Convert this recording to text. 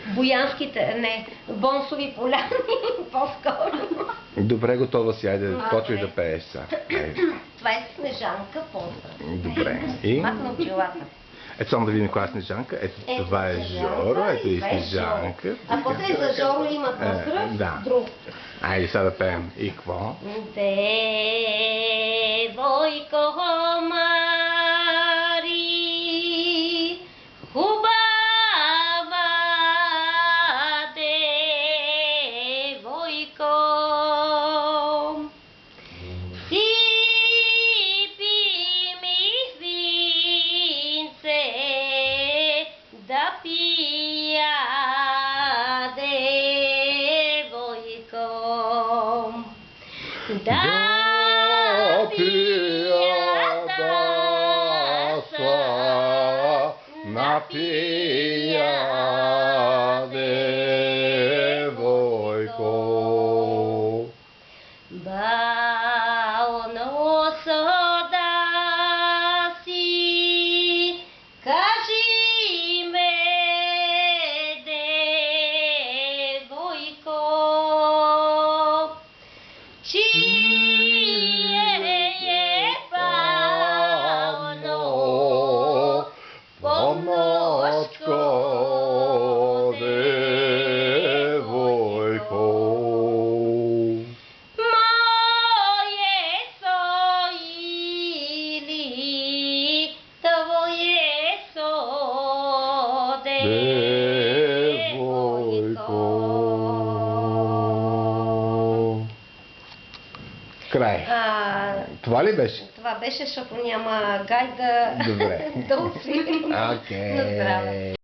Боянските, не, Бонсови поляни, по-скоро. Добре, готова си, айде, почвай да пееш сега. Това е Снежанка, поздрав. Добре. И? Махна очилата. Ето само да видим коя е Снежанка. Ето това е Жоро, ето и Снежанка. А после за Жоро има поздрав, друг. Айде сега да пеем. И какво? Девойко Мари, хубава девойко, сипи ми винце да пия, девойко. Да пия, да са напия, девойко. Бално сода си, кажи ме, девойко, чие е бално помножко, девойко. Мое со или твое со, девойко. Край. Това ли беше? Това беше, защото няма гайда Добре. да усвирим. Окей. На здраве.